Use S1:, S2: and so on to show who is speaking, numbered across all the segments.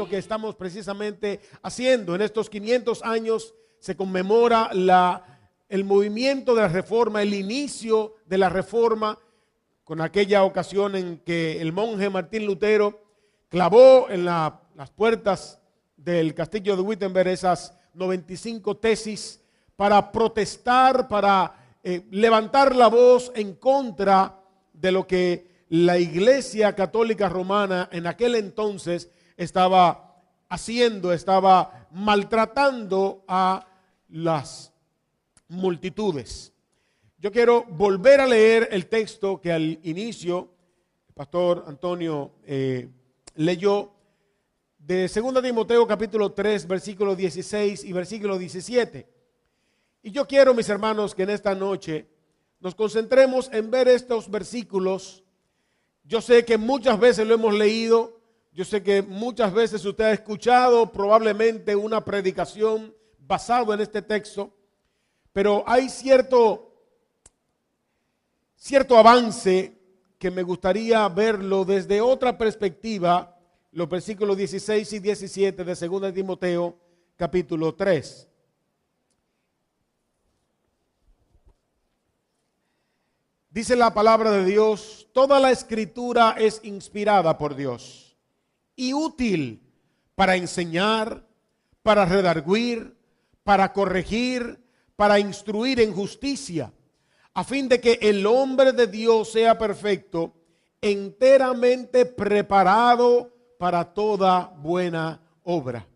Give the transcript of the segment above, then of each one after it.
S1: lo que estamos precisamente haciendo. En estos 500 años se conmemora el movimiento de la Reforma, el inicio de la Reforma, con aquella ocasión en que el monje Martín Lutero clavó en las puertas del castillo de Wittenberg esas 95 tesis para protestar, para levantar la voz en contra de lo que la Iglesia Católica Romana en aquel entonces estaba haciendo, estaba maltratando a las multitudes. Yo quiero volver a leer el texto que al inicio el pastor Antonio leyó de 2 Timoteo capítulo 3 versículo 16 y versículo 17. Y yo quiero, mis hermanos, que en esta noche nos concentremos en ver estos versículos. Yo sé que muchas veces lo hemos leído, yo sé que muchas veces usted ha escuchado probablemente una predicación basada en este texto, pero hay cierto avance que me gustaría verlo desde otra perspectiva, los versículos 16 y 17 de 2 Timoteo capítulo 3. Dice la palabra de Dios: toda la escritura es inspirada por Dios y útil para enseñar, para redarguir, para corregir, para instruir en justicia, a fin de que el hombre de Dios sea perfecto, enteramente preparado para toda buena obra.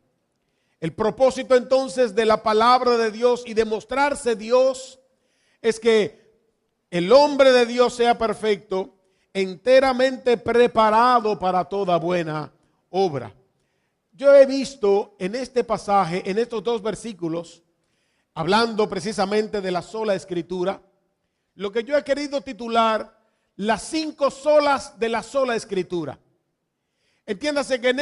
S1: El propósito entonces de la palabra de Dios y de mostrarse Dios es que el hombre de Dios sea perfecto, enteramente preparado para toda buena obra. Yo he visto en este pasaje, en estos dos versículos, hablando precisamente de la sola escritura, lo que yo he querido titular las 5 solas de la sola escritura. Entiéndase que en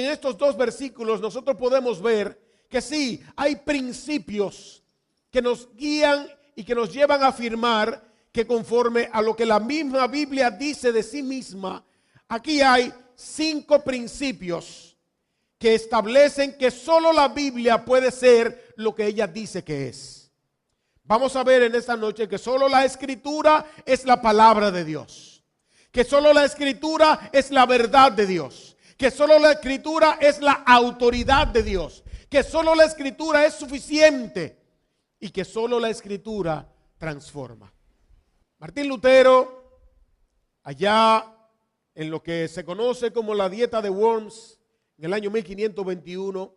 S1: estos dos versículos nosotros podemos ver que sí, hay principios que nos guían y que nos llevan a afirmar que conforme a lo que la misma Biblia dice de sí misma, aquí hay 5 principios que establecen que solo la Biblia puede ser lo que ella dice que es. Vamos a ver en esta noche que solo la escritura es la palabra de Dios, que solo la escritura es la verdad de Dios, que solo la escritura es la autoridad de Dios, que solo la escritura es suficiente y que solo la escritura transforma. Martín Lutero, allá en lo que se conoce como la dieta de Worms, en el año 1521,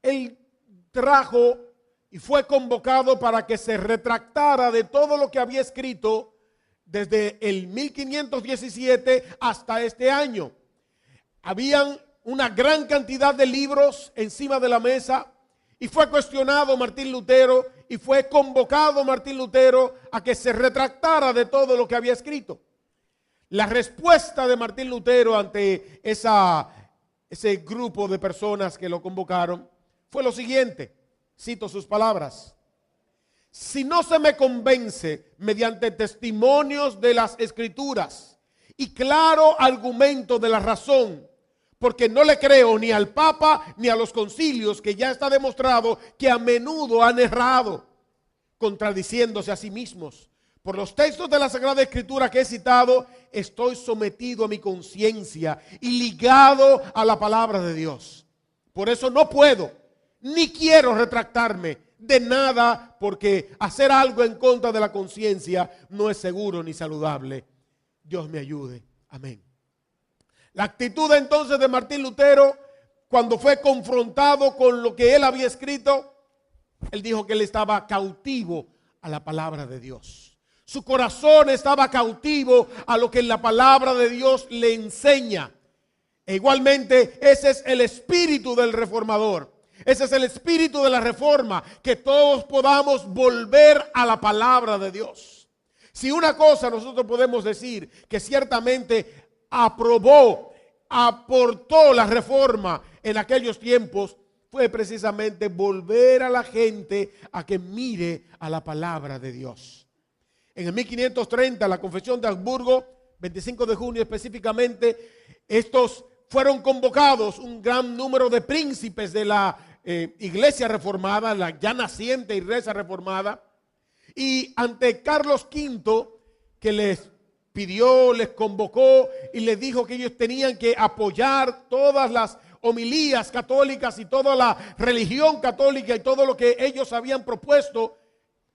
S1: él trajo y fue convocado para que se retractara de todo lo que había escrito desde el 1517 hasta este año. Habían una gran cantidad de libros encima de la mesa y fue cuestionado Martín Lutero y fue convocado Martín Lutero a que se retractara de todo lo que había escrito. La respuesta de Martín Lutero ante ese grupo de personas que lo convocaron fue lo siguiente, cito sus palabras: si no se me convence mediante testimonios de las escrituras y claro argumento de la razón, porque no le creo ni al Papa ni a los concilios, que ya está demostrado que a menudo han errado, contradiciéndose a sí mismos. Por los textos de la Sagrada Escritura que he citado, estoy sometido a mi conciencia y ligado a la palabra de Dios. Por eso no puedo ni quiero retractarme de nada, porque hacer algo en contra de la conciencia no es seguro ni saludable. Dios me ayude. Amén. La actitud entonces de Martín Lutero, cuando fue confrontado con lo que él había escrito, él dijo que él estaba cautivo a la palabra de Dios. Su corazón estaba cautivo a lo que la palabra de Dios le enseña. E igualmente ese es el espíritu del reformador. Ese es el espíritu de la reforma, que todos podamos volver a la palabra de Dios. Si una cosa nosotros podemos decir que ciertamente aportó la reforma en aquellos tiempos, fue precisamente volver a la gente a que mire a la palabra de Dios. En el 1530, la Confesión de Augsburgo, 25 de junio específicamente, estos fueron convocados un gran número de príncipes de la iglesia reformada, la ya naciente iglesia reformada, y ante Carlos V, que les pidió, les convocó y les dijo que ellos tenían que apoyar todas las homilías católicas y toda la religión católica y todo lo que ellos habían propuesto,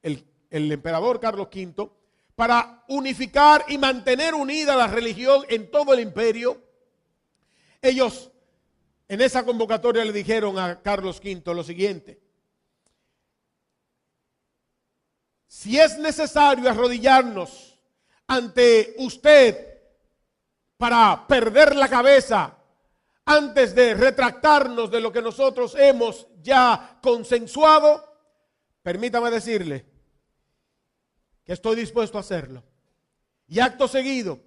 S1: el emperador Carlos V, para unificar y mantener unida la religión en todo el imperio. Ellos en esa convocatoria le dijeron a Carlos V lo siguiente: si es necesario arrodillarnos ante usted para perder la cabeza antes de retractarnos de lo que nosotros hemos ya consensuado, permítame decirle que estoy dispuesto a hacerlo. Y acto seguido,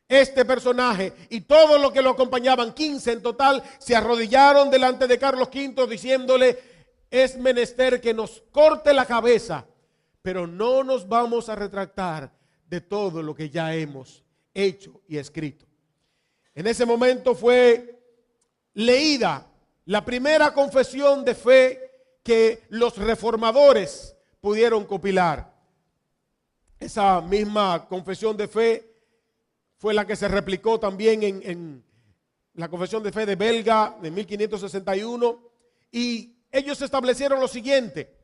S1: este personaje y todos los que lo acompañaban, 15 en total, se arrodillaron delante de Carlos V diciéndole: es menester que nos corte la cabeza, pero no nos vamos a retractar de todo lo que ya hemos hecho y escrito. En ese momento fue leída la primera confesión de fe que los reformadores pudieron compilar. Esa misma confesión de fe fue la que se replicó también en la confesión de fe de Belga de 1561, y ellos establecieron lo siguiente.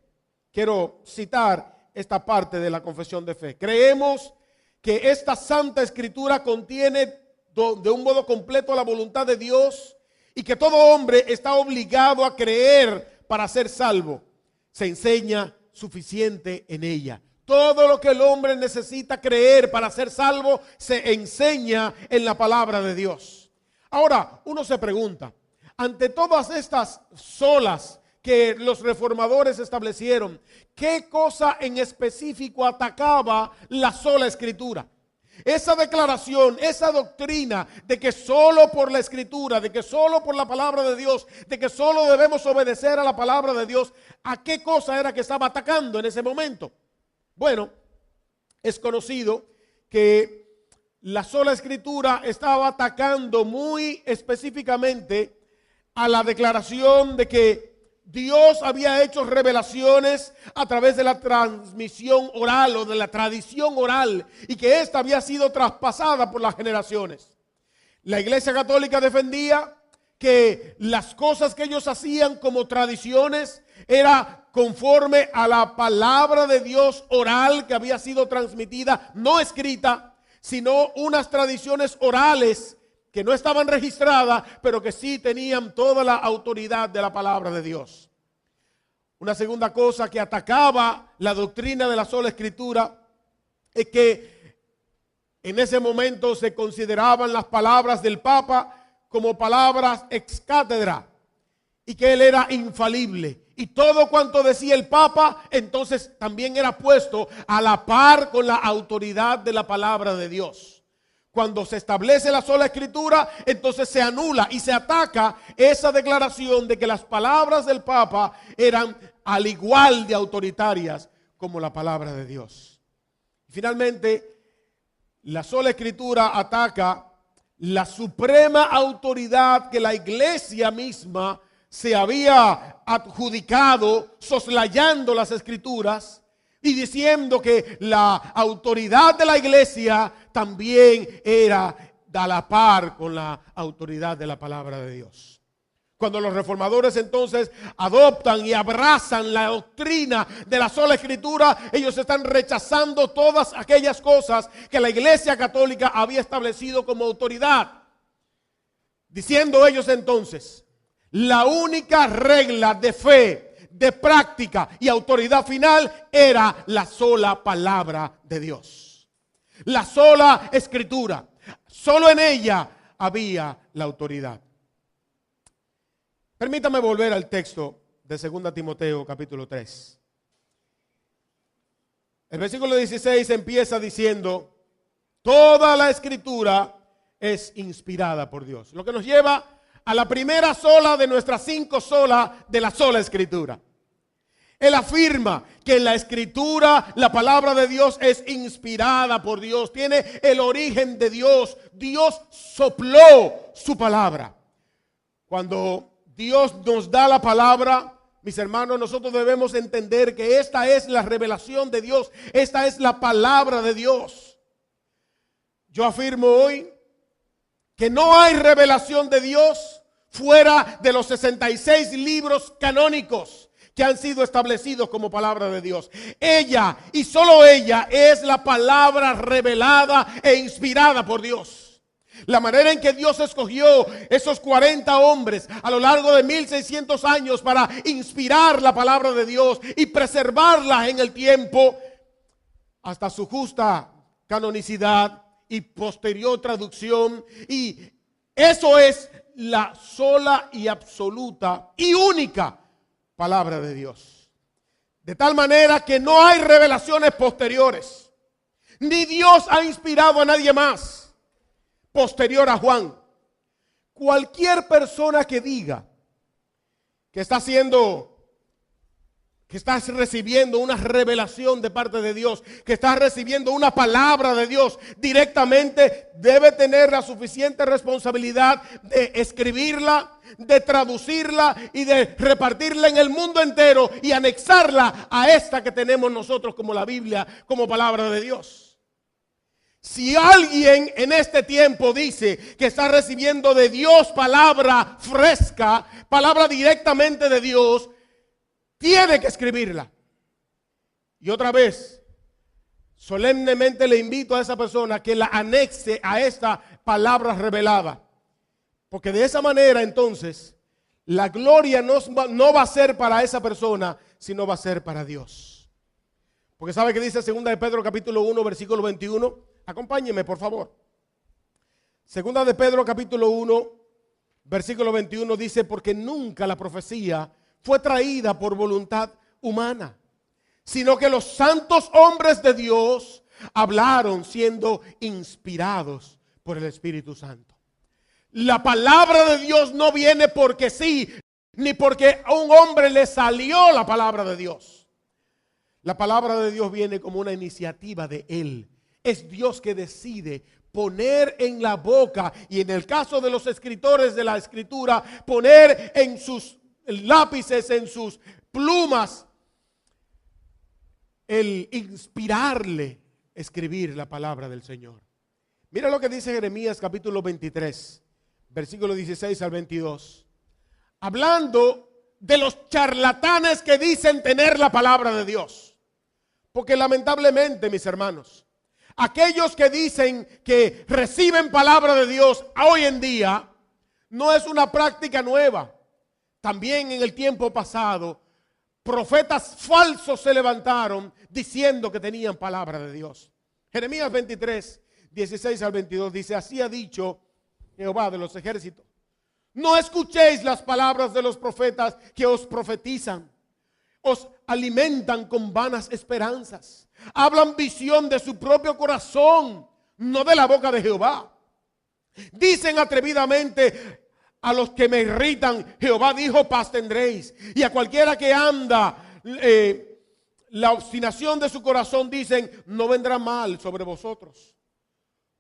S1: Quiero citar esta parte de la confesión de fe. Creemos que esta Santa Escritura contiene de un modo completo la voluntad de Dios y que todo hombre está obligado a creer para ser salvo. Se enseña suficiente en ella. Todo lo que el hombre necesita creer para ser salvo se enseña en la palabra de Dios. Ahora, uno se pregunta, ante todas estas solas que los reformadores establecieron, ¿qué cosa en específico atacaba la sola Escritura? Esa declaración, esa doctrina de que solo por la Escritura, de que solo por la palabra de Dios, de que solo debemos obedecer a la palabra de Dios, ¿a qué cosa era que estaba atacando en ese momento? Bueno, es conocido que la sola Escritura estaba atacando muy específicamente a la declaración de que Dios había hecho revelaciones a través de la transmisión oral o de la tradición oral, y que ésta había sido traspasada por las generaciones. La Iglesia Católica defendía que las cosas que ellos hacían como tradiciones era conforme a la palabra de Dios oral que había sido transmitida, no escrita, sino unas tradiciones orales que no estaban registradas, pero que sí tenían toda la autoridad de la palabra de Dios. Una segunda cosa que atacaba la doctrina de la sola Escritura es que en ese momento se consideraban las palabras del Papa como palabras ex cátedra, y que él era infalible, y todo cuanto decía el Papa entonces también era puesto a la par con la autoridad de la palabra de Dios. Cuando se establece la sola Escritura, entonces se anula y se ataca esa declaración de que las palabras del Papa eran al igual de autoritarias como la palabra de Dios. Finalmente, la sola Escritura ataca la suprema autoridad que la Iglesia misma se había adjudicado, soslayando las Escrituras y diciendo que la autoridad de la Iglesia también era a la par con la autoridad de la palabra de Dios. Cuando los reformadores entonces adoptan y abrazan la doctrina de la sola Escritura, ellos están rechazando todas aquellas cosas que la Iglesia Católica había establecido como autoridad, diciendo ellos entonces: la única regla de fe, de práctica y autoridad final era la sola palabra de Dios, la sola Escritura. Solo en ella había la autoridad. Permítame volver al texto de 2 Timoteo capítulo 3. El versículo 16 empieza diciendo: toda la Escritura es inspirada por Dios. Lo que nos lleva a la primera sola de nuestras 5 solas de la sola Escritura. Él afirma que en la Escritura la palabra de Dios es inspirada por Dios, tiene el origen de Dios. Dios sopló su palabra. Cuando Dios nos da la palabra, mis hermanos, nosotros debemos entender que esta es la revelación de Dios. Esta es la palabra de Dios. Yo afirmo hoy que no hay revelación de Dios fuera de los 66 libros canónicos que han sido establecidos como palabra de Dios. Ella y solo ella es la palabra revelada e inspirada por Dios. La manera en que Dios escogió esos 40 hombres a lo largo de 1600 años para inspirar la palabra de Dios y preservarla en el tiempo hasta su justa canonicidad y posterior traducción. Y eso es la sola y absoluta y única palabra de Dios. De tal manera que no hay revelaciones posteriores. Ni Dios ha inspirado a nadie más posterior a Juan. Cualquier persona que diga que está recibiendo una revelación de parte de Dios, que está recibiendo una palabra de Dios directamente, debe tener la suficiente responsabilidad de escribirla, de traducirla y de repartirla en el mundo entero y anexarla a esta que tenemos nosotros como la Biblia, como palabra de Dios. Si alguien en este tiempo dice que está recibiendo de Dios palabra fresca, palabra directamente de Dios, tiene que escribirla. Y otra vez, solemnemente le invito a esa persona que la anexe a esta palabra revelada. Porque de esa manera entonces la gloria no va a ser para esa persona, sino va a ser para Dios. Porque ¿sabe qué dice 2 de Pedro capítulo 1 versículo 21? Acompáñeme por favor. 2 de Pedro capítulo 1 versículo 21 dice: porque nunca la profecía fue traída por voluntad humana, sino que los santos hombres de Dios hablaron siendo inspirados por el Espíritu Santo. La palabra de Dios no viene porque sí, ni porque a un hombre le salió la palabra de Dios. La palabra de Dios viene como una iniciativa de Él. Es Dios que decide poner en la boca, y en el caso de los escritores de la Escritura, poner en sus lápices, en sus plumas, el inspirarle escribir la palabra del Señor. Mira lo que dice Jeremías capítulo 23, versículo 16 al 22. Hablando de los charlatanes que dicen tener la palabra de Dios. Porque lamentablemente, mis hermanos, aquellos que dicen que reciben palabra de Dios hoy en día no es una práctica nueva. También en el tiempo pasado, profetas falsos se levantaron diciendo que tenían palabra de Dios. Jeremías 23, 16 al 22 dice: así ha dicho Jehová de los ejércitos: no escuchéis las palabras de los profetas que os profetizan. Os alimentan con vanas esperanzas. Hablan visión de su propio corazón, no de la boca de Jehová. Dicen atrevidamente a los que me irritan: Jehová dijo, paz tendréis. Y a cualquiera que anda la obstinación de su corazón, dicen: no vendrá mal sobre vosotros.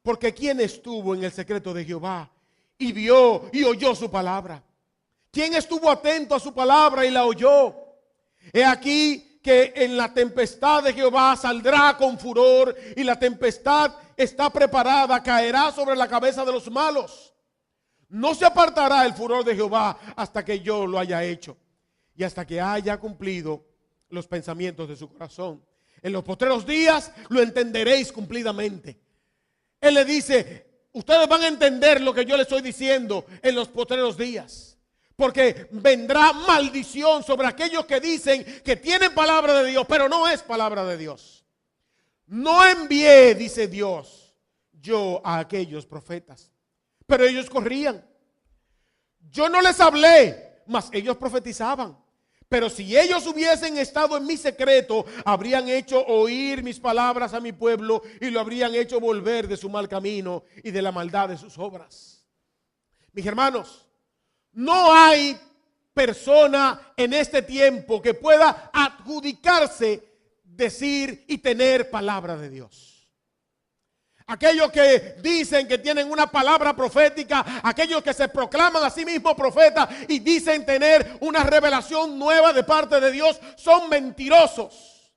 S1: Porque ¿quién estuvo en el secreto de Jehová y vio y oyó su palabra? ¿Quién estuvo atento a su palabra y la oyó? He aquí que en la tempestad de Jehová saldrá con furor, y la tempestad está preparada, caerá sobre la cabeza de los malos. No se apartará el furor de Jehová hasta que yo lo haya hecho, y hasta que haya cumplido los pensamientos de su corazón. En los postreros días lo entenderéis cumplidamente. Él le dice: ustedes van a entender lo que yo les estoy diciendo en los postreros días. Porque vendrá maldición sobre aquellos que dicen que tienen palabra de Dios, pero no es palabra de Dios. No envié, dice Dios, yo a aquellos profetas, pero ellos corrían. Yo no les hablé, mas ellos profetizaban. Pero si ellos hubiesen estado en mi secreto, habrían hecho oír mis palabras a mi pueblo y lo habrían hecho volver de su mal camino y de la maldad de sus obras. Mis hermanos, no hay persona en este tiempo que pueda adjudicarse decir y tener palabra de Dios. Aquellos que dicen que tienen una palabra profética, aquellos que se proclaman a sí mismos profetas y dicen tener una revelación nueva de parte de Dios, son mentirosos.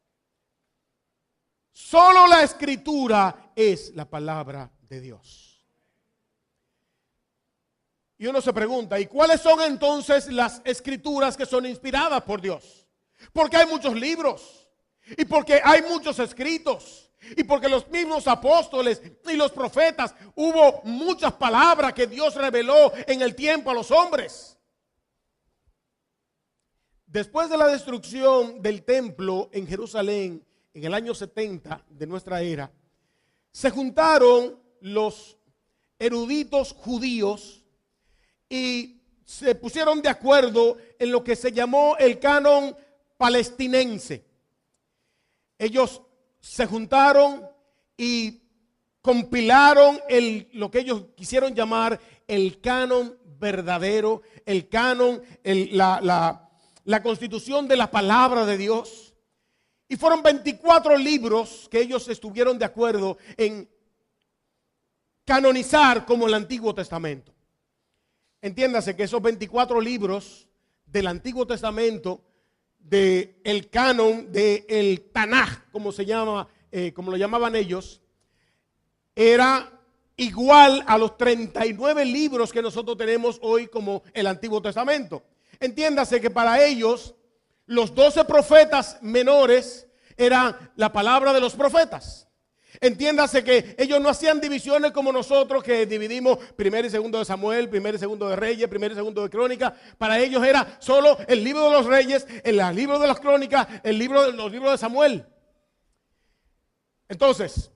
S1: Solo la Escritura es la palabra de Dios. Y uno se pregunta, ¿y cuáles son entonces las Escrituras que son inspiradas por Dios? Porque hay muchos libros y porque hay muchos escritos. Y porque los mismos apóstoles y los profetas, hubo muchas palabras que Dios reveló en el tiempo a los hombres. Después de la destrucción del templo en Jerusalén, en el año 70 de nuestra era, se juntaron los eruditos judíos y se pusieron de acuerdo en lo que se llamó el canon palestinense. Ellos se juntaron y compilaron lo que ellos quisieron llamar el canon verdadero, el canon, la constitución de la palabra de Dios. Y fueron 24 libros que ellos estuvieron de acuerdo en canonizar como el Antiguo Testamento. Entiéndase que esos 24 libros del Antiguo Testamento, del canon del Tanaj, como se llama, como lo llamaban ellos, era igual a los 39 libros que nosotros tenemos hoy como el Antiguo Testamento. Entiéndase que para ellos los 12 profetas menores eran la palabra de los profetas. Entiéndase que ellos no hacían divisiones como nosotros, que dividimos primero y segundo de Samuel, primero y segundo de Reyes, primero y segundo de Crónicas. Para ellos era solo el libro de los Reyes, el libro de las Crónicas, los libros de Samuel. Entonces,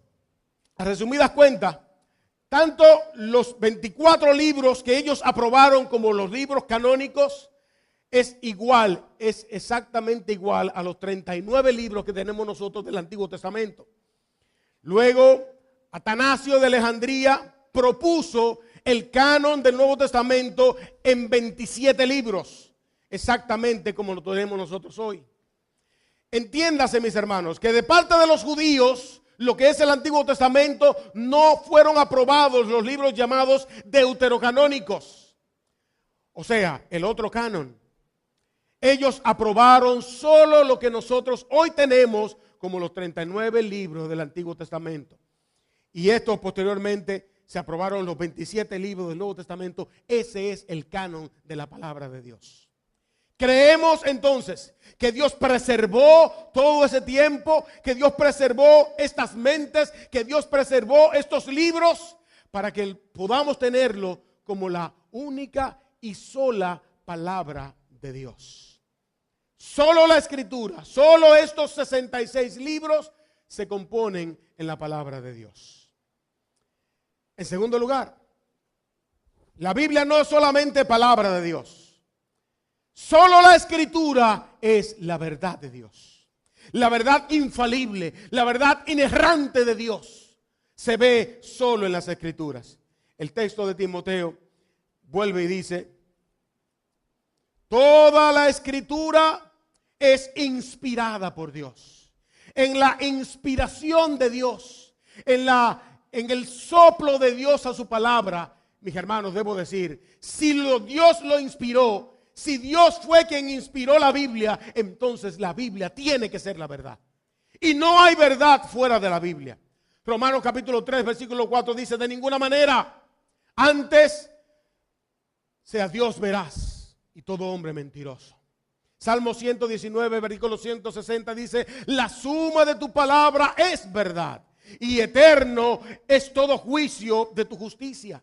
S1: a resumidas cuentas, tanto los 24 libros que ellos aprobaron como los libros canónicos es exactamente igual a los 39 libros que tenemos nosotros del Antiguo Testamento. Luego, Atanasio de Alejandría propuso el canon del Nuevo Testamento en 27 libros, exactamente como lo tenemos nosotros hoy. Entiéndase, mis hermanos, que de parte de los judíos, lo que es el Antiguo Testamento, no fueron aprobados los libros llamados deuterocanónicos, o sea, el otro canon. Ellos aprobaron solo lo que nosotros hoy tenemos como los 39 libros del Antiguo Testamento. Y estos posteriormente se aprobaron los 27 libros del Nuevo Testamento. Ese es el canon de la palabra de Dios. Creemos entonces que Dios preservó todo ese tiempo, que Dios preservó estas mentes, que Dios preservó estos libros para que podamos tenerlo como la única y sola palabra de Dios. Solo la Escritura, solo estos 66 libros se componen en la palabra de Dios. En segundo lugar, la Biblia no es solamente palabra de Dios. Solo la Escritura es la verdad de Dios. La verdad infalible, la verdad inerrante de Dios se ve solo en las Escrituras. El texto de Timoteo vuelve y dice: toda la Escritura es inspirada por Dios. En la inspiración de Dios, en el soplo de Dios a su palabra, mis hermanos, debo decir, si Dios lo inspiró, si Dios fue quien inspiró la Biblia, entonces la Biblia tiene que ser la verdad. Y no hay verdad fuera de la Biblia. Romanos capítulo 3, versículo 4 dice: de ninguna manera, antes sea Dios veraz y todo hombre mentiroso. Salmo 119, versículo 160 dice: la suma de tu palabra es verdad y eterno es todo juicio de tu justicia.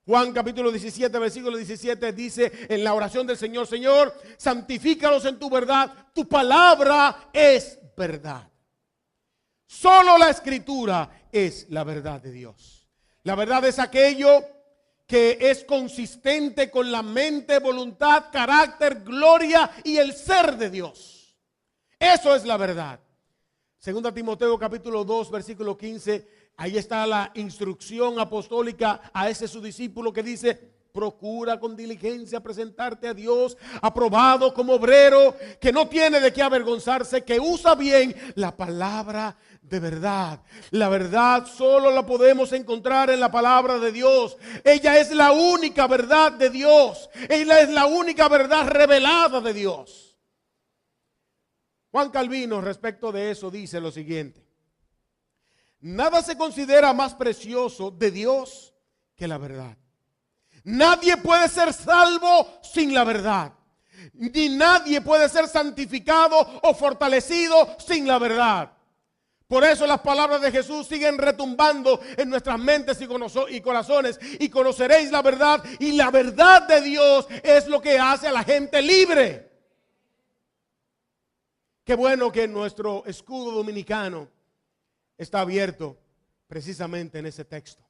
S1: Juan capítulo 17, versículo 17 dice en la oración del Señor: Señor, santifícalos en tu verdad, tu palabra es verdad. Solo la Escritura es la verdad de Dios. La verdad es aquello que es consistente con la mente, voluntad, carácter, gloria y el ser de Dios. Eso es la verdad. Segunda Timoteo capítulo 2, versículo 15, ahí está la instrucción apostólica a ese su discípulo que dice: procura con diligencia presentarte a Dios aprobado como obrero que no tiene de qué avergonzarse, que usa bien la palabra de verdad. La verdad solo la podemos encontrar en la palabra de Dios. Ella es la única verdad de Dios. Ella es la única verdad revelada de Dios. Juan Calvino respecto de eso dice lo siguiente: nada se considera más precioso de Dios que la verdad. Nadie puede ser salvo sin la verdad. Ni nadie puede ser santificado o fortalecido sin la verdad. Por eso las palabras de Jesús siguen retumbando en nuestras mentes y corazones. Y conoceréis la verdad, y la verdad de Dios es lo que hace a la gente libre. Qué bueno que nuestro escudo dominicano está abierto precisamente en ese texto.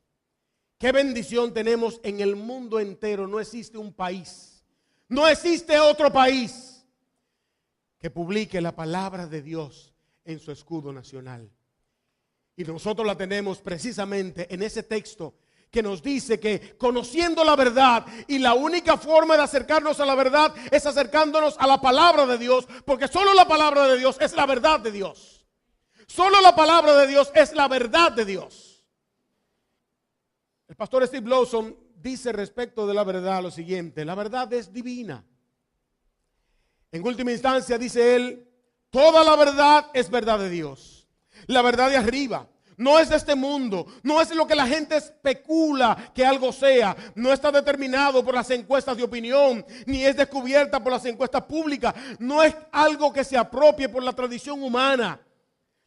S1: Qué bendición tenemos en el mundo entero. No existe un país, no existe otro país que publique la palabra de Dios en su escudo nacional. Y nosotros la tenemos precisamente en ese texto que nos dice que conociendo la verdad, y la única forma de acercarnos a la verdad es acercándonos a la palabra de Dios, porque solo la palabra de Dios es la verdad de Dios. Solo la palabra de Dios es la verdad de Dios. El pastor Steve Lawson dice respecto de la verdad lo siguiente: la verdad es divina. En última instancia, dice él, toda la verdad es verdad de Dios. La verdad de arriba no es de este mundo, no es lo que la gente especula que algo sea, no está determinado por las encuestas de opinión, ni es descubierta por las encuestas públicas, no es algo que se apropie por la tradición humana.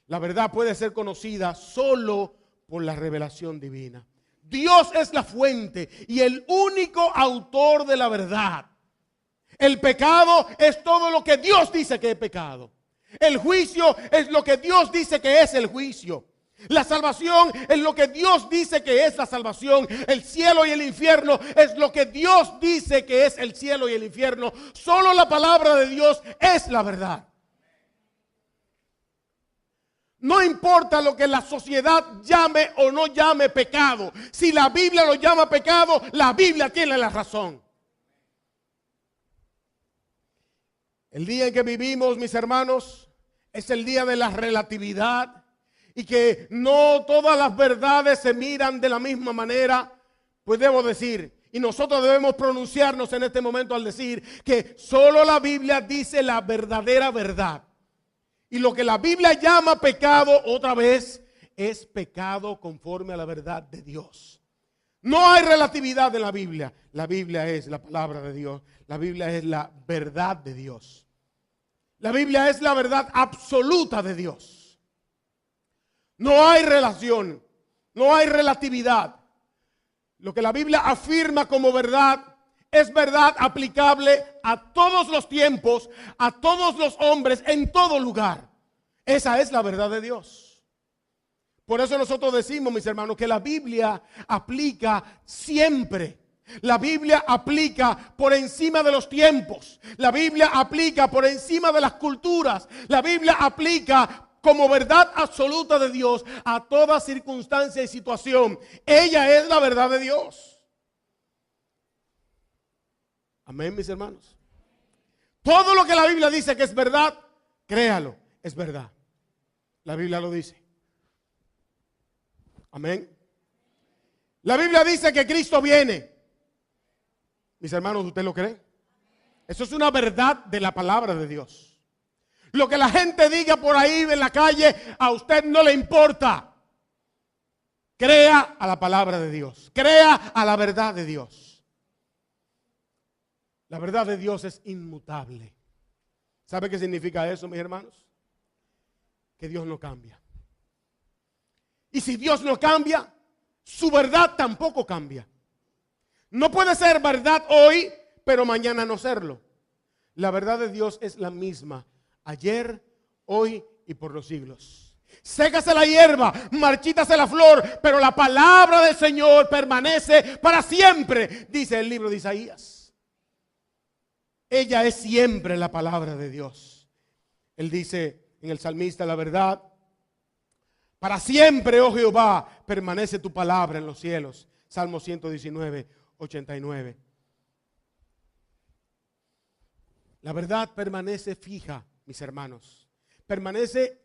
S1: La verdad puede ser conocida solo por la revelación divina. Dios es la fuente y el único autor de la verdad. El pecado es todo lo que Dios dice que es pecado. El juicio es lo que Dios dice que es el juicio. La salvación es lo que Dios dice que es la salvación. El cielo y el infierno es lo que Dios dice que es el cielo y el infierno. Solo la palabra de Dios es la verdad. No importa lo que la sociedad llame o no llame pecado. Si la Biblia lo llama pecado, la Biblia tiene la razón. El día en que vivimos, mis hermanos, es el día de la relatividad, y que no todas las verdades se miran de la misma manera. Pues debo decir, y nosotros debemos pronunciarnos en este momento al decir que solo la Biblia dice la verdadera verdad. Y lo que la Biblia llama pecado, otra vez, es pecado conforme a la verdad de Dios. No hay relatividad en la Biblia. La Biblia es la palabra de Dios. La Biblia es la verdad de Dios. La Biblia es la verdad absoluta de Dios. No hay relación, no hay relatividad. Lo que la Biblia afirma como verdad es verdad aplicable a todos los tiempos, a todos los hombres, en todo lugar. Esa es la verdad de Dios. Por eso nosotros decimos, mis hermanos, que la Biblia aplica siempre. La Biblia aplica por encima de los tiempos. La Biblia aplica por encima de las culturas. La Biblia aplica como verdad absoluta de Dios a toda circunstancia y situación. Ella es la verdad de Dios. Amén, mis hermanos. Todo lo que la Biblia dice que es verdad, créalo, es verdad. La Biblia lo dice. Amén. La Biblia dice que Cristo viene. Mis hermanos, ¿usted lo cree? Eso es una verdad de la palabra de Dios. Lo que la gente diga por ahí en la calle, a usted no le importa. Crea a la palabra de Dios. Crea a la verdad de Dios. La verdad de Dios es inmutable. ¿Sabe qué significa eso, mis hermanos? Que Dios no cambia. Y si Dios no cambia, su verdad tampoco cambia. No puede ser verdad hoy, pero mañana no serlo. La verdad de Dios es la misma, ayer, hoy y por los siglos. Sécase la hierba, marchítase la flor, pero la palabra del Señor permanece para siempre, dice el libro de Isaías. Ella es siempre la palabra de Dios. Él dice en el salmista, la verdad, para siempre, oh Jehová, permanece tu palabra en los cielos. Salmo 119, 89. La verdad permanece fija, mis hermanos. Permanece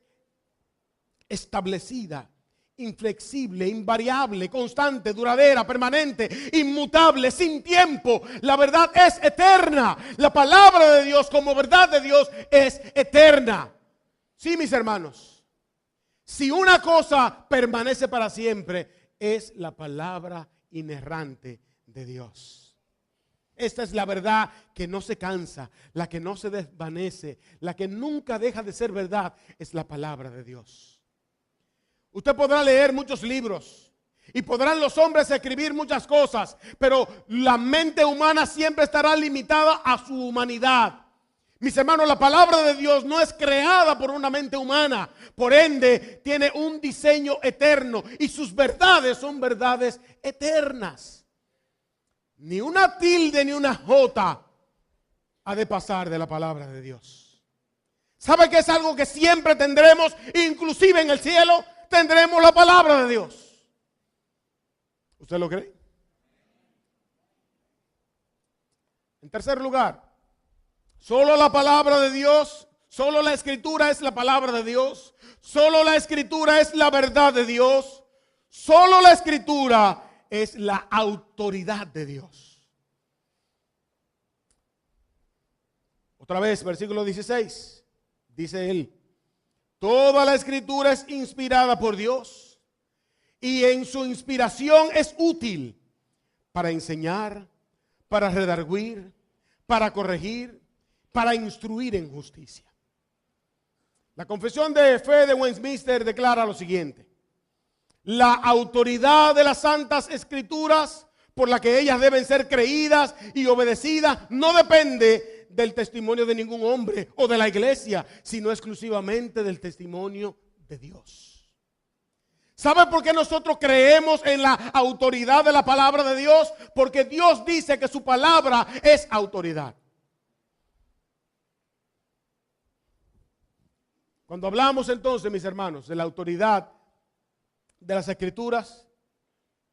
S1: establecida, inflexible, invariable, constante, duradera, permanente, inmutable, sin tiempo. La verdad es eterna. La palabra de Dios como verdad de Dios es eterna. Sí, mis hermanos. Si una cosa permanece para siempre, es la palabra inerrante de Dios. Esta es la verdad que no se cansa, la que no se desvanece, la que nunca deja de ser verdad, es la palabra de Dios. Usted podrá leer muchos libros y podrán los hombres escribir muchas cosas, pero la mente humana siempre estará limitada a su humanidad. Mis hermanos, la palabra de Dios no es creada por una mente humana, por ende tiene un diseño eterno y sus verdades son verdades eternas. Ni una tilde ni una jota ha de pasar de la palabra de Dios. ¿Sabe que es algo que siempre tendremos? Inclusive en el cielo tendremos la palabra de Dios. ¿Usted lo cree? En tercer lugar, solo la palabra de Dios, solo la escritura es la palabra de Dios, solo la escritura es la verdad de Dios, solo la escritura es la autoridad de Dios. Otra vez, versículo 16, dice él: toda la escritura es inspirada por Dios y en su inspiración es útil para enseñar, para redarguir, para corregir, para instruir en justicia. La Confesión de Fe de Westminster declara lo siguiente: la autoridad de las santas escrituras por la que ellas deben ser creídas y obedecidas no depende del testimonio de ningún hombre o de la iglesia, sino exclusivamente del testimonio de Dios. ¿Sabe por qué nosotros creemos en la autoridad de la palabra de Dios? Porque Dios dice que su palabra es autoridad. Cuando hablamos entonces, mis hermanos, de la autoridad de las escrituras,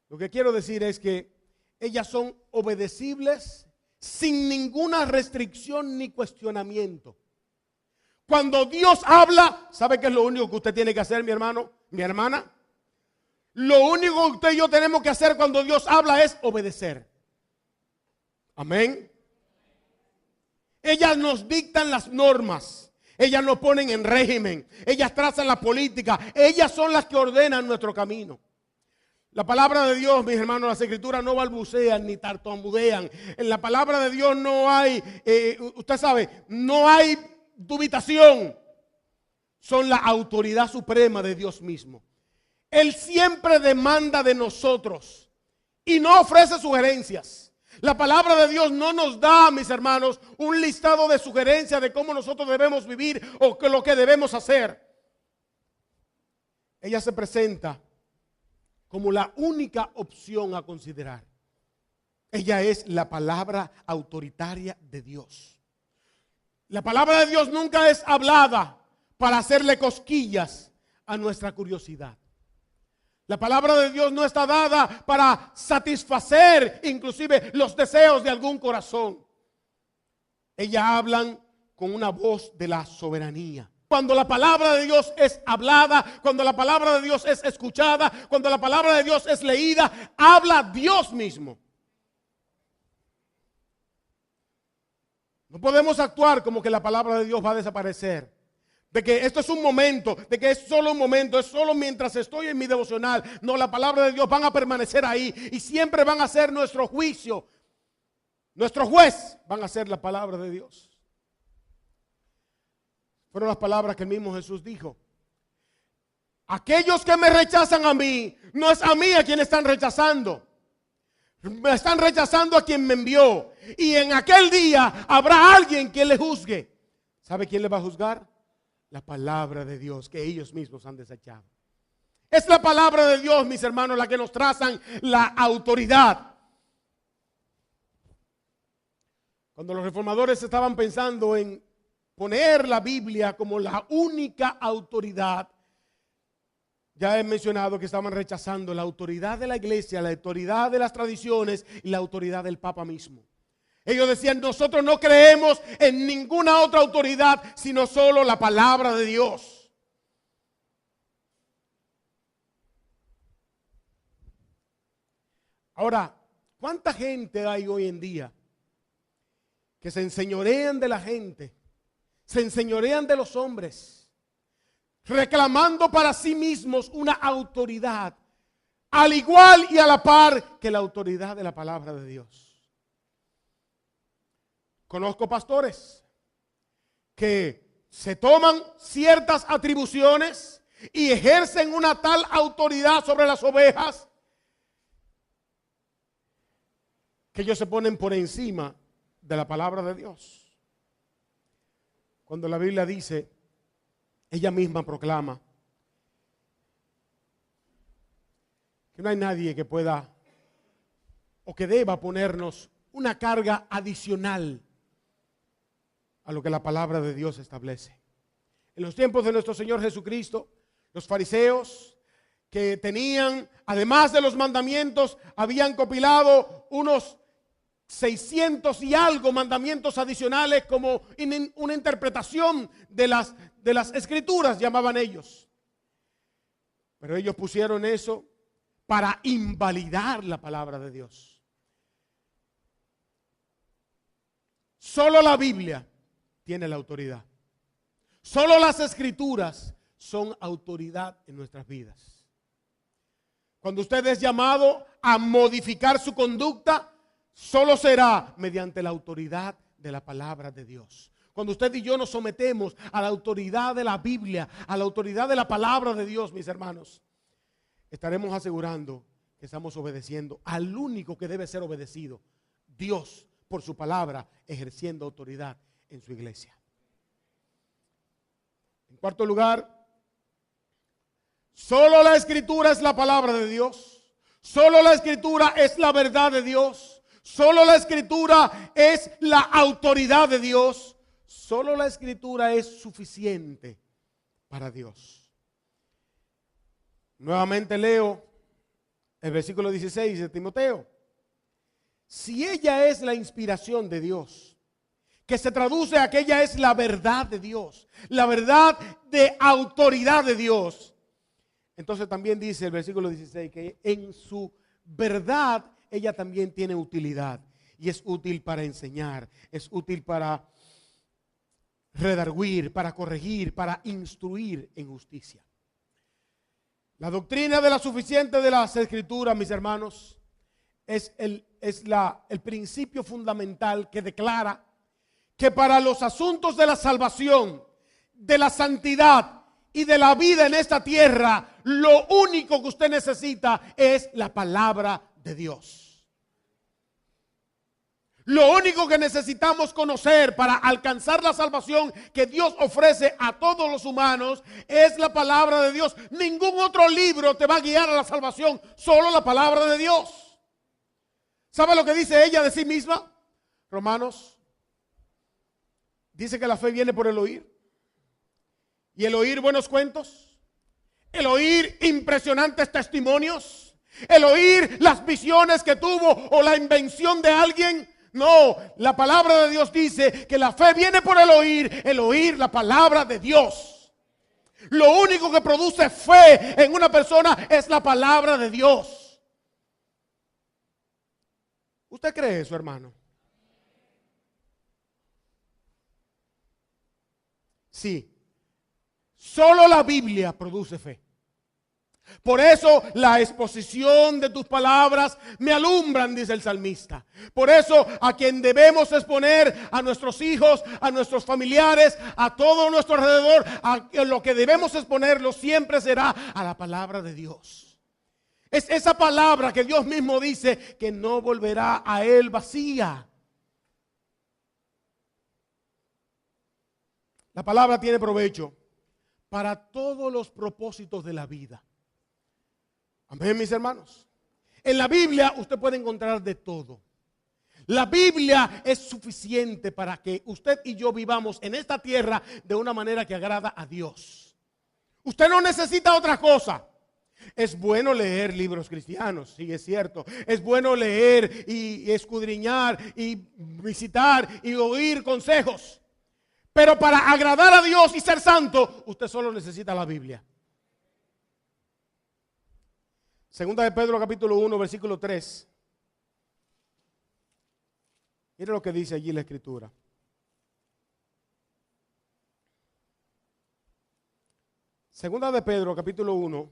S1: lo que quiero decir es que ellas son obedecibles sin ninguna restricción ni cuestionamiento. Cuando Dios habla, ¿sabe qué es lo único que usted tiene que hacer, mi hermano, mi hermana? Lo único que usted y yo tenemos que hacer cuando Dios habla es obedecer. Amén. Ellas nos dictan las normas. Ellas nos ponen en régimen. Ellas trazan la política. Ellas son las que ordenan nuestro camino. La palabra de Dios, mis hermanos, las escrituras no balbucean ni tartamudean. En la palabra de Dios no hay, usted sabe, no hay dubitación. Son la autoridad suprema de Dios mismo. Él siempre demanda de nosotros y no ofrece sugerencias. La palabra de Dios no nos da, mis hermanos, un listado de sugerencias de cómo nosotros debemos vivir o lo que debemos hacer. Ella se presenta como la única opción a considerar. Ella es la palabra autoritaria de Dios. La palabra de Dios nunca es hablada para hacerle cosquillas a nuestra curiosidad. La palabra de Dios no está dada para satisfacer inclusive los deseos de algún corazón. Ellas hablan con una voz de la soberanía. Cuando la palabra de Dios es hablada, cuando la palabra de Dios es escuchada, cuando la palabra de Dios es leída, habla Dios mismo. No podemos actuar como que la palabra de Dios va a desaparecer. De que esto es un momento, de que es solo un momento, es solo mientras estoy en mi devocional. No, la palabra de Dios van a permanecer ahí y siempre van a ser nuestro juicio. Nuestro juez van a ser la palabra de Dios. Fueron las palabras que el mismo Jesús dijo. Aquellos que me rechazan a mí, no es a mí a quien están rechazando. Me están rechazando a quien me envió. Y en aquel día habrá alguien que le juzgue. ¿Sabe quién le va a juzgar? La palabra de Dios que ellos mismos han desechado. Es la palabra de Dios, mis hermanos, la que nos trazan la autoridad. Cuando los reformadores estaban pensando en poner la Biblia como la única autoridad, Ya he mencionado que estaban rechazando la autoridad de la iglesia, la autoridad de las tradiciones y la autoridad del Papa mismo. Ellos decían, nosotros no creemos en ninguna otra autoridad, sino solo la palabra de Dios. Ahora, ¿cuánta gente hay hoy en día que se enseñorean de la gente, se enseñorean de los hombres, reclamando para sí mismos una autoridad, al igual y a la par que la autoridad de la palabra de Dios? Conozco pastores que se toman ciertas atribuciones y ejercen una tal autoridad sobre las ovejas que ellos se ponen por encima de la palabra de Dios. Cuando la Biblia dice, ella misma proclama que no hay nadie que pueda o que deba ponernos una carga adicional a lo que la palabra de Dios establece. En los tiempos de nuestro Señor Jesucristo, los fariseos que tenían, además de los mandamientos, habían compilado unos 600 y algo mandamientos adicionales como una interpretación de las escrituras, llamaban ellos. Pero ellos pusieron eso para invalidar la palabra de Dios. Solo la Biblia tiene la autoridad. Solo las escrituras son autoridad en nuestras vidas. Cuando usted es llamado a modificar su conducta, solo será mediante la autoridad de la palabra de Dios. Cuando usted y yo nos sometemos a la autoridad de la Biblia, a la autoridad de la palabra de Dios, mis hermanos, estaremos asegurando que estamos obedeciendo al único que debe ser obedecido, Dios, por su palabra, ejerciendo autoridad en su iglesia. En cuarto lugar, solo la escritura es la palabra de Dios. Solo la escritura es la verdad de Dios. Solo la escritura es la autoridad de Dios. Solo la escritura es suficiente para Dios. Nuevamente leo el versículo 16 de Timoteo. Si ella es la inspiración de Dios, que se traduce a que ella es la verdad de Dios, la verdad de autoridad de Dios, entonces también dice el versículo 16 que en su verdad ella también tiene utilidad. Y es útil para enseñar, es útil para redarguir, para corregir, para instruir en justicia. La doctrina de la suficiente de las Escrituras, mis hermanos, es el principio fundamental que declara que para los asuntos de la salvación, de la santidad y de la vida en esta tierra, lo único que usted necesita es la palabra de Dios. Lo único que necesitamos conocer para alcanzar la salvación que Dios ofrece a todos los humanos es la palabra de Dios. Ningún otro libro te va a guiar a la salvación, solo la palabra de Dios. ¿Sabe lo que dice ella de sí misma? Romanos dice que la fe viene por el oír. Y el oír buenos cuentos, el oír impresionantes testimonios, el oír las visiones que tuvo o la invención de alguien. No, la palabra de Dios dice que la fe viene por el oír la palabra de Dios. Lo único que produce fe en una persona es la palabra de Dios. ¿Usted cree eso, hermano? Sí. Solo la Biblia produce fe. Por eso la exposición de tus palabras me alumbran, dice el salmista. Por eso a quien debemos exponer, a nuestros hijos, a nuestros familiares, a todo nuestro alrededor, a lo que debemos exponerlo siempre será a la palabra de Dios. Es esa palabra que Dios mismo dice que no volverá a él vacía. La palabra tiene provecho para todos los propósitos de la vida. Amén, mis hermanos. En la Biblia usted puede encontrar de todo. La Biblia es suficiente para que usted y yo vivamos en esta tierra de una manera que agrada a Dios. Usted no necesita otra cosa. Es bueno leer libros cristianos, sí, es cierto. Es bueno leer y escudriñar y visitar y oír consejos. Pero para agradar a Dios y ser santo, usted solo necesita la Biblia. Segunda de Pedro capítulo 1, versículo 3. Mire lo que dice allí la Escritura. Segunda de Pedro capítulo 1,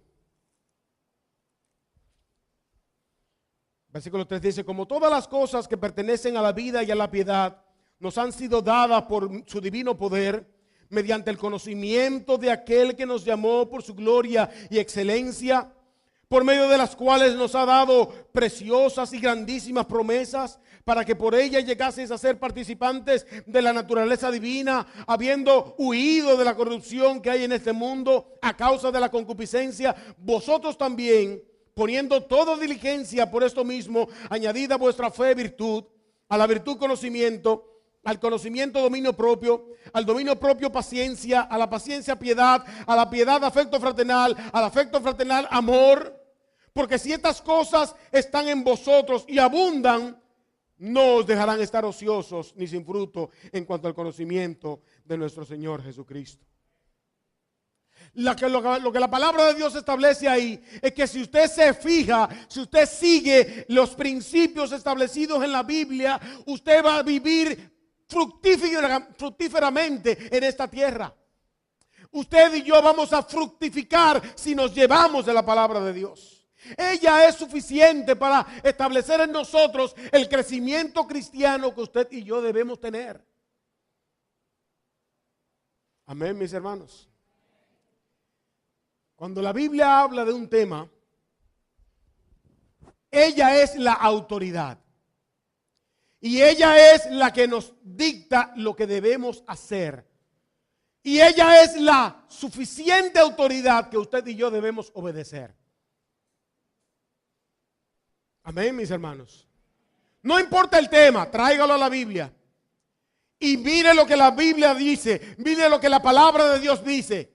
S1: versículo 3 dice: como todas las cosas que pertenecen a la vida y a la piedad nos han sido dadas por su divino poder, mediante el conocimiento de aquel que nos llamó por su gloria y excelencia, por medio de las cuales nos ha dado preciosas y grandísimas promesas, para que por ellas llegaseis a ser participantes de la naturaleza divina, habiendo huido de la corrupción que hay en este mundo a causa de la concupiscencia, vosotros también, poniendo toda diligencia por esto mismo, añadid a vuestra fe virtud, a la virtud conocimiento, al conocimiento dominio propio, al dominio propio paciencia, a la paciencia piedad, a la piedad afecto fraternal, al afecto fraternal amor. Porque si estas cosas están en vosotros y abundan, no os dejarán estar ociosos ni sin fruto en cuanto al conocimiento de nuestro Señor Jesucristo. Lo que la palabra de Dios establece ahí es que si usted se fija, si usted sigue los principios establecidos en la Biblia, usted va a vivir fructíferamente en esta tierra. Usted y yo vamos a fructificar si nos llevamos de la palabra de Dios. Ella es suficiente para establecer en nosotros el crecimiento cristiano que usted y yo debemos tener. Amén, mis hermanos. Cuando la Biblia habla de un tema, ella es la autoridad. Y ella es la que nos dicta lo que debemos hacer. Y ella es la suficiente autoridad que usted y yo debemos obedecer. Amén, mis hermanos. No importa el tema, tráigalo a la Biblia. Y mire lo que la Biblia dice, mire lo que la palabra de Dios dice.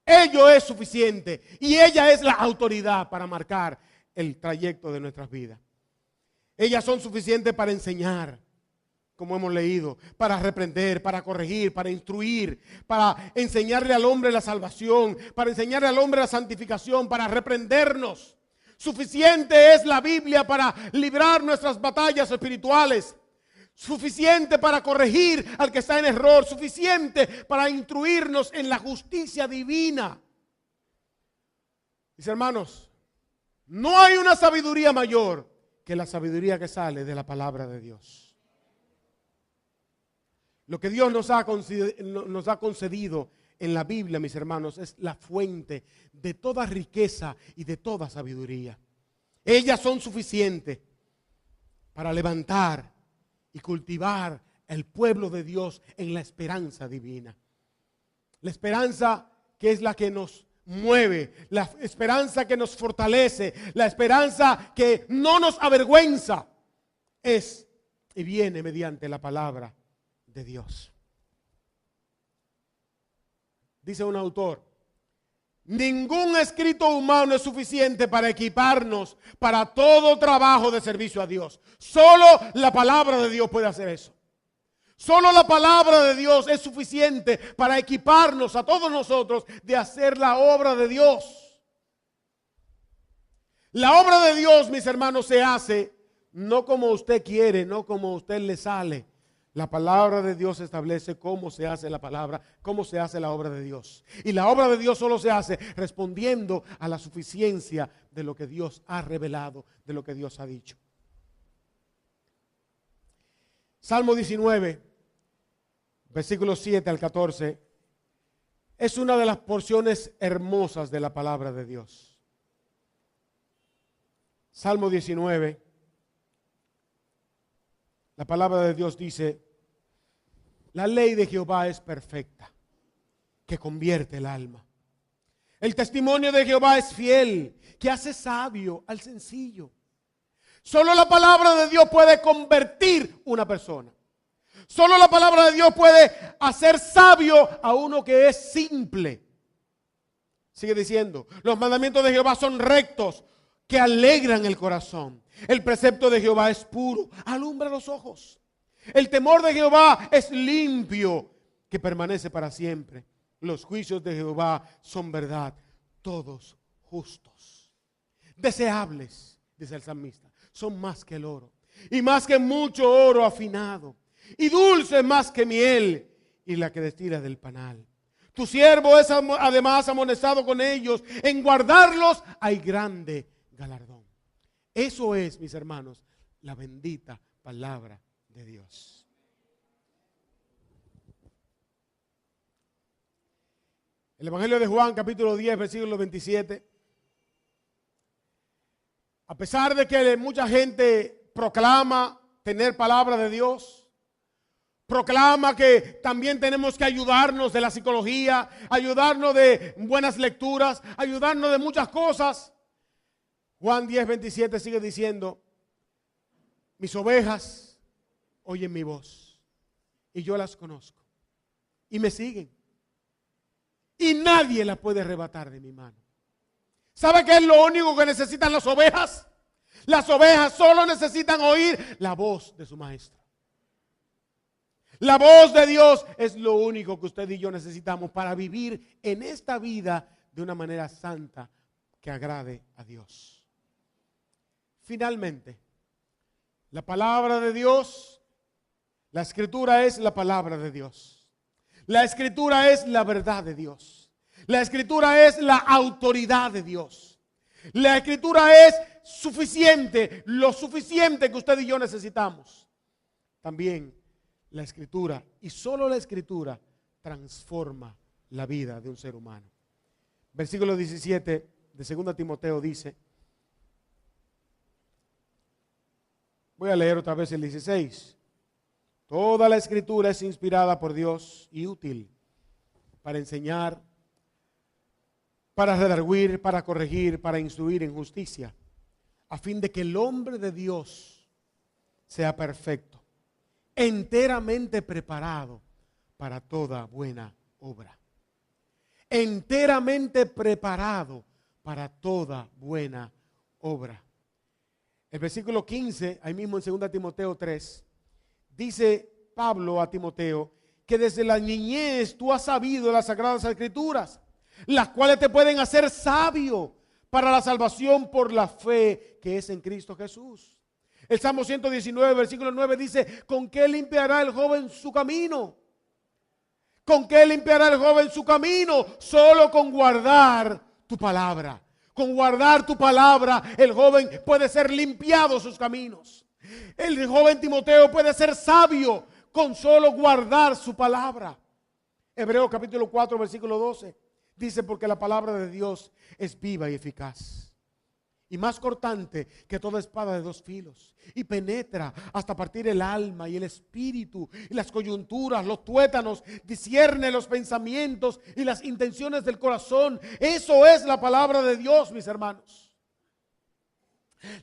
S1: Ello es suficiente y ella es la autoridad para marcar el trayecto de nuestras vidas. Ellas son suficientes para enseñar, como hemos leído, para reprender, para corregir, para instruir, para enseñarle al hombre la salvación, para enseñarle al hombre la santificación, para reprendernos. Suficiente es la Biblia para librar nuestras batallas espirituales. Suficiente para corregir al que está en error. Suficiente para instruirnos en la justicia divina. Mis hermanos, no hay una sabiduría mayor que la sabiduría que sale de la palabra de Dios. Lo que Dios nos ha concedido en la Biblia, mis hermanos, es la fuente de toda riqueza y de toda sabiduría. Ellas son suficientes para levantar y cultivar el pueblo de Dios en la esperanza divina. La esperanza que es la que nos mueve, la esperanza que nos fortalece, la esperanza que no nos avergüenza, es y viene mediante la palabra de Dios. Dice un autor: ningún escrito humano es suficiente para equiparnos para todo trabajo de servicio a Dios. Solo la palabra de Dios puede hacer eso. Solo la palabra de Dios es suficiente para equiparnos a todos nosotros de hacer la obra de Dios. La obra de Dios, mis hermanos, se hace no como usted quiere, no como a usted le sale. La palabra de Dios establece cómo se hace la palabra, cómo se hace la obra de Dios. Y la obra de Dios solo se hace respondiendo a la suficiencia de lo que Dios ha revelado, de lo que Dios ha dicho. Salmo 19, versículos 7 al 14, es una de las porciones hermosas de la palabra de Dios. Salmo 19, la palabra de Dios dice: la ley de Jehová es perfecta, que convierte el alma. El testimonio de Jehová es fiel, que hace sabio al sencillo. Solo la palabra de Dios puede convertir una persona. Solo la palabra de Dios puede hacer sabio a uno que es simple. Sigue diciendo, los mandamientos de Jehová son rectos, que alegran el corazón. El precepto de Jehová es puro, alumbra los ojos. El temor de Jehová es limpio, que permanece para siempre. Los juicios de Jehová son verdad, todos justos. Deseables, dice el salmista, son más que el oro, y más que mucho oro afinado, y dulce más que miel, y la que destila del panal. Tu siervo es además amonestado con ellos, en guardarlos hay grande galardón. Eso es, mis hermanos, la bendita palabra de Dios. El Evangelio de Juan, capítulo 10, versículo 27. A pesar de que mucha gente proclama tener palabra de Dios, proclama que también tenemos que ayudarnos de la psicología, ayudarnos de buenas lecturas, ayudarnos de muchas cosas. Juan 10, 27 sigue diciendo, mis ovejas oyen mi voz y yo las conozco y me siguen y nadie las puede arrebatar de mi mano. ¿Sabe qué es lo único que necesitan las ovejas? Las ovejas solo necesitan oír la voz de su maestro. La voz de Dios es lo único que usted y yo necesitamos para vivir en esta vida de una manera santa que agrade a Dios. Finalmente, la palabra de Dios, la escritura es la palabra de Dios. La escritura es la verdad de Dios. La escritura es la autoridad de Dios. La escritura es suficiente, lo suficiente que usted y yo necesitamos. También la escritura, y solo la escritura, transforma la vida de un ser humano. Versículo 17 de 2 Timoteo dice, voy a leer otra vez el 16. Toda la escritura es inspirada por Dios y útil para enseñar, para redarguir, para corregir, para instruir en justicia, a fin de que el hombre de Dios sea perfecto, enteramente preparado para toda buena obra. Enteramente preparado para toda buena obra. El versículo 15, ahí mismo en 2 Timoteo 3, dice Pablo a Timoteo que desde la niñez tú has sabido las sagradas escrituras, las cuales te pueden hacer sabio para la salvación por la fe que es en Cristo Jesús. El Salmo 119, versículo 9 dice, ¿con qué limpiará el joven su camino? ¿Con qué limpiará el joven su camino? Solo con guardar tu palabra. Con guardar tu palabra, el joven puede ser limpiado sus caminos. El joven Timoteo puede ser sabio con solo guardar su palabra. Hebreos capítulo 4, versículo 12. Dice, porque la palabra de Dios es viva y eficaz, y más cortante que toda espada de dos filos, y penetra hasta partir el alma y el espíritu, y las coyunturas, los tuétanos, discierne los pensamientos y las intenciones del corazón. Eso es la palabra de Dios, mis hermanos.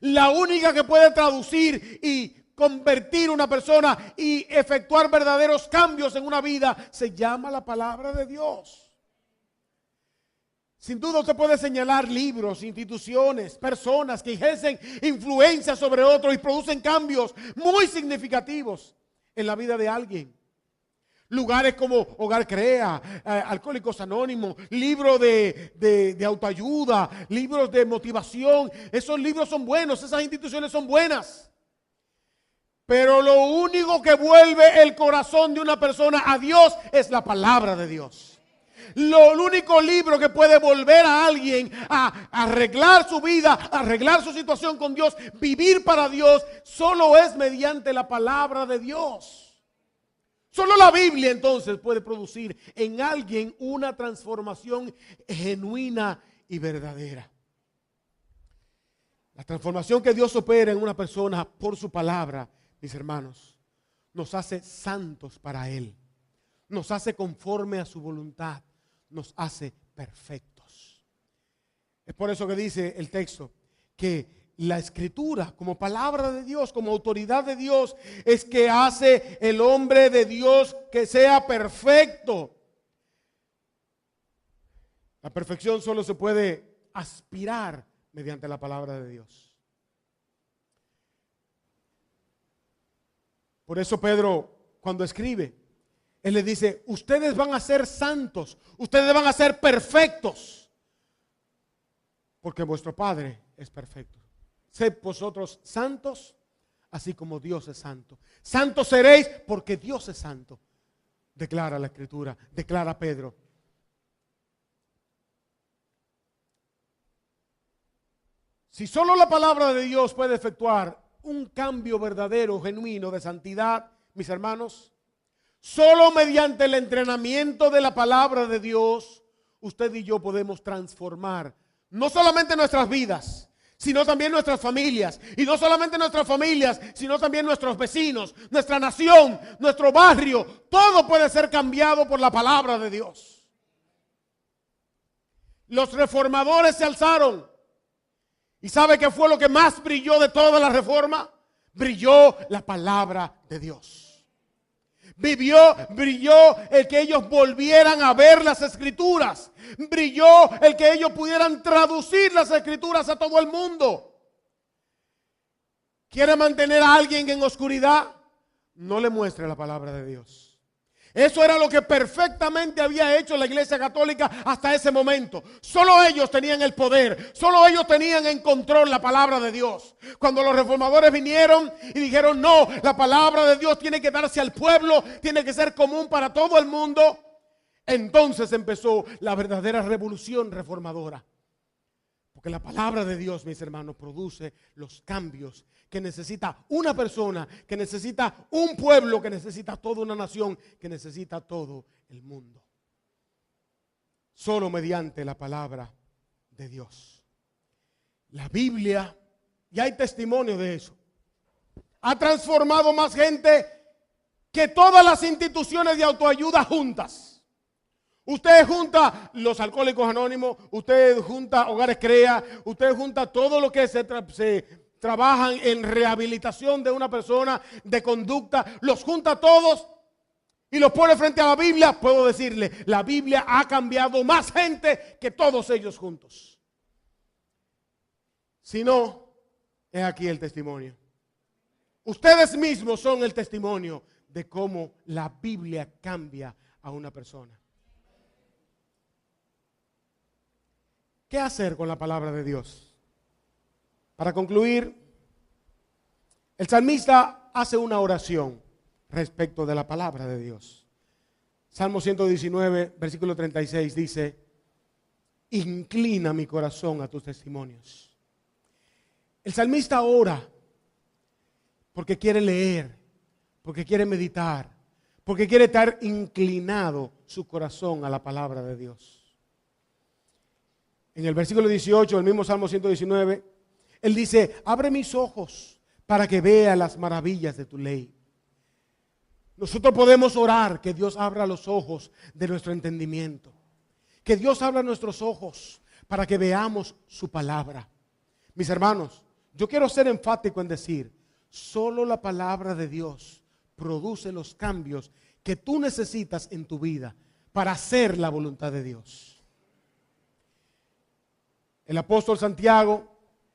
S1: La única que puede traducir y convertir una persona y efectuar verdaderos cambios en una vida se llama la palabra de Dios. Sin duda usted puede señalar libros, instituciones, personas que ejercen influencia sobre otros y producen cambios muy significativos en la vida de alguien. Lugares como Hogar Crea, Alcohólicos Anónimos, libros de autoayuda, libros de motivación. Esos libros son buenos, esas instituciones son buenas. Pero lo único que vuelve el corazón de una persona a Dios es la palabra de Dios. El único libro que puede volver a alguien a arreglar su vida, a arreglar su situación con Dios, vivir para Dios, solo es mediante la palabra de Dios. Solo la Biblia entonces puede producir en alguien una transformación genuina y verdadera. La transformación que Dios opera en una persona por su palabra, mis hermanos, nos hace santos para Él, nos hace conforme a su voluntad, nos hace perfectos. Es por eso que dice el texto que la escritura como palabra de Dios, como autoridad de Dios, es que hace el hombre de Dios que sea perfecto. La perfección solo se puede aspirar mediante la palabra de Dios. Por eso Pedro, cuando escribe, él le dice, ustedes van a ser santos, ustedes van a ser perfectos, porque vuestro Padre es perfecto. Sed vosotros santos, así como Dios es santo. Santos seréis porque Dios es santo, declara la Escritura, declara Pedro. Si solo la palabra de Dios puede efectuar un cambio verdadero, genuino de santidad, mis hermanos, solo mediante el entrenamiento de la palabra de Dios, usted y yo podemos transformar no solamente nuestras vidas, sino también nuestras familias. Y no solamente nuestras familias, sino también nuestros vecinos, nuestra nación, nuestro barrio. Todo puede ser cambiado por la palabra de Dios. Los reformadores se alzaron. ¿Y sabe qué fue lo que más brilló de toda la reforma? Brilló la palabra de Dios. Brilló el que ellos volvieran a ver las Escrituras. Brilló el que ellos pudieran traducir las Escrituras a todo el mundo. ¿Quiere mantener a alguien en oscuridad? No le muestre la palabra de Dios. Eso era lo que perfectamente había hecho la Iglesia Católica hasta ese momento. Solo ellos tenían el poder, solo ellos tenían en control la palabra de Dios. Cuando los reformadores vinieron y dijeron, no, la palabra de Dios tiene que darse al pueblo, tiene que ser común para todo el mundo, entonces empezó la verdadera revolución reformadora. Porque la palabra de Dios, mis hermanos, produce los cambios que necesita una persona, que necesita un pueblo, que necesita toda una nación, que necesita todo el mundo. Solo mediante la palabra de Dios. La Biblia, y hay testimonio de eso, ha transformado más gente que todas las instituciones de autoayuda juntas. Usted junta los Alcohólicos Anónimos, usted junta Hogares Crea, usted junta todo lo que se trabajan en rehabilitación de una persona, de conducta, los junta todos y los pone frente a la Biblia. Puedo decirle, la Biblia ha cambiado más gente que todos ellos juntos. Si no, es aquí el testimonio. Ustedes mismos son el testimonio de cómo la Biblia cambia a una persona. ¿Qué hacer con la palabra de Dios? Para concluir, el salmista hace una oración respecto de la palabra de Dios. Salmo 119, versículo 36 dice, inclina mi corazón a tus testimonios. El salmista ora porque quiere leer, porque quiere meditar, porque quiere estar inclinado su corazón a la palabra de Dios. En el versículo 18, el mismo Salmo 119, él dice, abre mis ojos para que vea las maravillas de tu ley. Nosotros podemos orar que Dios abra los ojos de nuestro entendimiento, que Dios abra nuestros ojos para que veamos su palabra. Mis hermanos, yo quiero ser enfático en decir, solo la palabra de Dios produce los cambios que tú necesitas en tu vida para hacer la voluntad de Dios. El apóstol Santiago,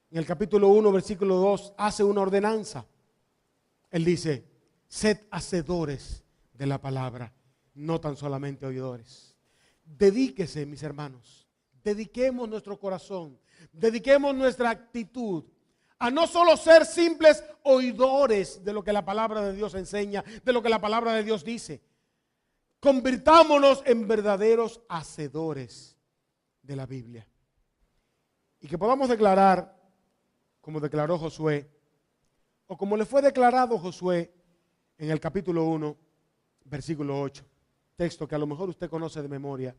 S1: en el capítulo 1, versículo 2, hace una ordenanza. Él dice, sed hacedores de la palabra, no tan solamente oidores. Dedíquese, mis hermanos, dediquemos nuestro corazón, dediquemos nuestra actitud a no solo ser simples oidores de lo que la palabra de Dios enseña, de lo que la palabra de Dios dice. Convirtámonos en verdaderos hacedores de la Biblia. Y que podamos declarar, como declaró Josué, o como le fue declarado Josué en el capítulo 1, versículo 8, texto que a lo mejor usted conoce de memoria,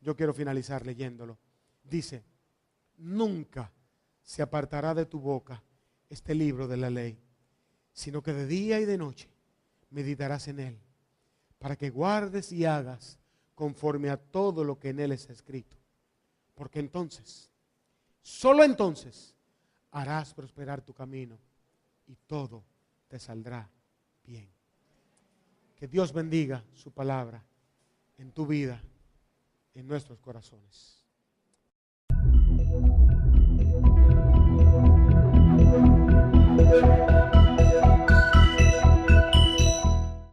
S1: yo quiero finalizar leyéndolo. Dice, nunca se apartará de tu boca este libro de la ley, sino que de día y de noche meditarás en él, para que guardes y hagas conforme a todo lo que en él está escrito. Porque entonces, solo entonces, harás prosperar tu camino y todo te saldrá bien. Que Dios bendiga su palabra en tu vida, en nuestros corazones.